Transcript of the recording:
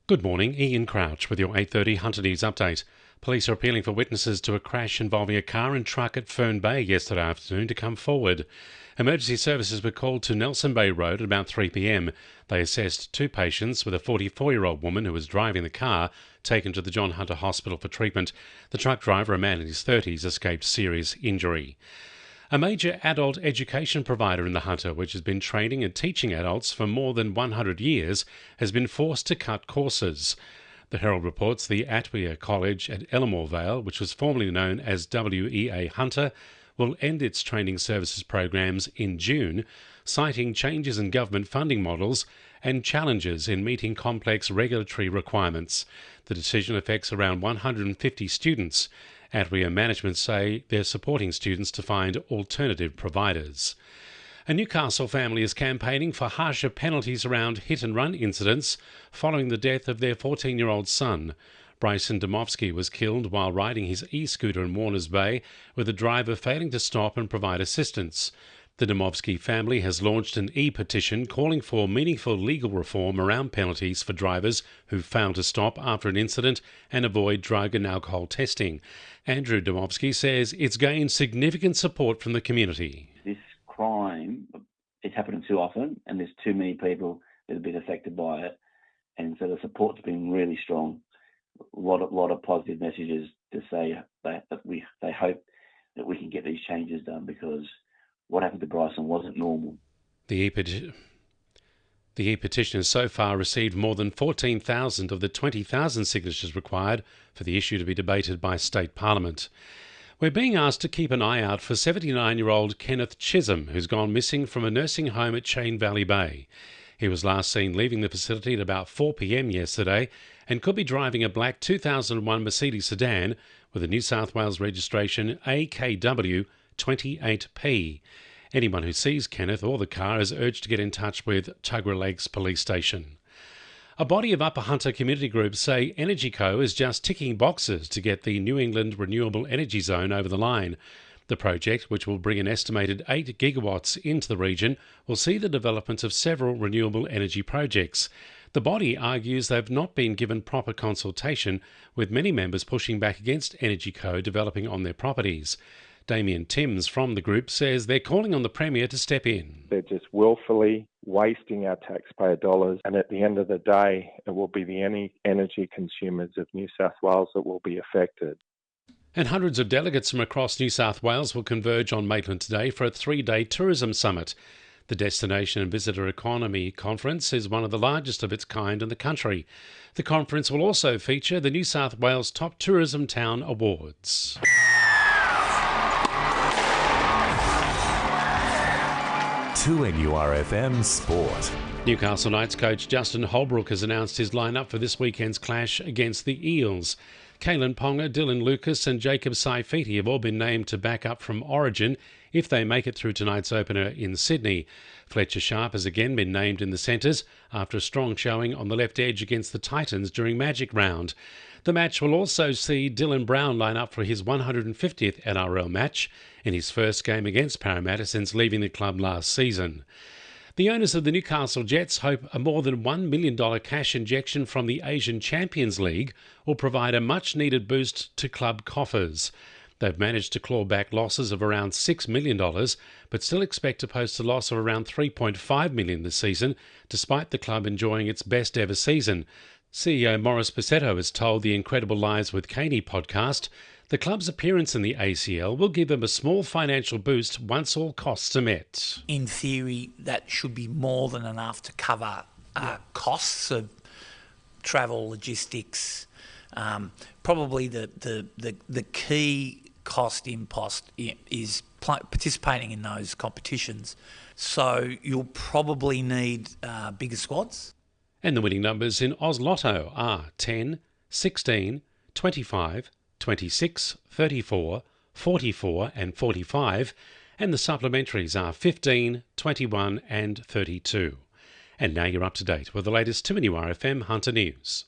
Good morning, Ian Crouch with your 8:30 Hunter News update. Police are appealing for witnesses to a crash involving a car and truck at Fern Bay yesterday afternoon to come forward. Emergency services were called to Nelson Bay Road at about 3 p.m. They assessed two patients, with a 44-year-old woman who was driving the car taken to the John Hunter Hospital for treatment. The truck driver, a man in his 30s, escaped serious injury. A major adult education provider in the Hunter, which has been training and teaching adults for more than 100 years, has been forced to cut courses. The Herald reports the Atwea College at Ellamore Vale, which was formerly known as WEA Hunter, will end its training services programs in June, citing changes in government funding models and challenges in meeting complex regulatory requirements. The decision affects around 150 students. Atwea management say they're supporting students to find alternative providers. A Newcastle family is campaigning for harsher penalties around hit-and-run incidents following the death of their 14-year-old son. Bryson Domovsky was killed while riding his e-scooter in Warners Bay, with the driver failing to stop and provide assistance. The Domovsky family has launched an e-petition calling for meaningful legal reform around penalties for drivers who fail to stop after an incident and avoid drug and alcohol testing. Andrew Domovsky says it's gained significant support from the community. This crime is happening too often, and there's too many people that have been affected by it, and so the support's been really strong. A lot of positive messages to say that they hope that we can get these changes done, because what happened to Bryson wasn't normal. The e-petition has so far received more than 14,000 of the 20,000 signatures required for the issue to be debated by State Parliament. We're being asked to keep an eye out for 79-year-old Kenneth Chisholm, who's gone missing from a nursing home at Chain Valley Bay. He was last seen leaving the facility at about 4 p.m. yesterday and could be driving a black 2001 Mercedes sedan with a New South Wales registration AKW 28P. Anyone who sees Kenneth or the car is urged to get in touch with Tuggerah Lakes Police Station. A body of Upper Hunter community groups say EnergyCo is just ticking boxes to get the New England Renewable Energy Zone over the line. The project, which will bring an estimated 8 gigawatts into the region, will see the development of several renewable energy projects. The body argues they've not been given proper consultation, with many members pushing back against EnergyCo developing on their properties. Damien Timms from the group says they're calling on the Premier to step in. They're just willfully wasting our taxpayer dollars, and at the end of the day, it will be the energy consumers of New South Wales that will be affected. And hundreds of delegates from across New South Wales will converge on Maitland today for a 3-day tourism summit. The Destination and Visitor Economy Conference is one of the largest of its kind in the country. The conference will also feature the New South Wales Top Tourism Town Awards. To NURFM Sport. Newcastle Knights coach Justin Holbrook has announced his lineup for this weekend's clash against the Eels. Kalen Ponga, Dylan Lucas and Jacob Saifiti have all been named to back up from Origin if they make it through tonight's opener in Sydney. Fletcher Sharp has again been named in the centres after a strong showing on the left edge against the Titans during Magic Round. The match will also see Dylan Brown line up for his 150th NRL match in his first game against Parramatta since leaving the club last season. The owners of the Newcastle Jets hope a more than $1 million cash injection from the Asian Champions League will provide a much-needed boost to club coffers. They've managed to claw back losses of around $6 million, but still expect to post a loss of around $3.5 million this season, despite the club enjoying its best-ever season. CEO Morris Pacetto has told the Incredible Lives with Caney podcast the club's appearance in the ACL will give them a small financial boost once all costs are met. In theory, that should be more than enough to cover costs of travel, logistics. Probably the key cost impost is participating in those competitions. So you'll probably need bigger squads. And the winning numbers in Oz Lotto are 10, 16, 25, 26, 34, 44 and 45, and the supplementaries are 15, 21 and 32. And now you're up to date with the latest 2NURFM Hunter News.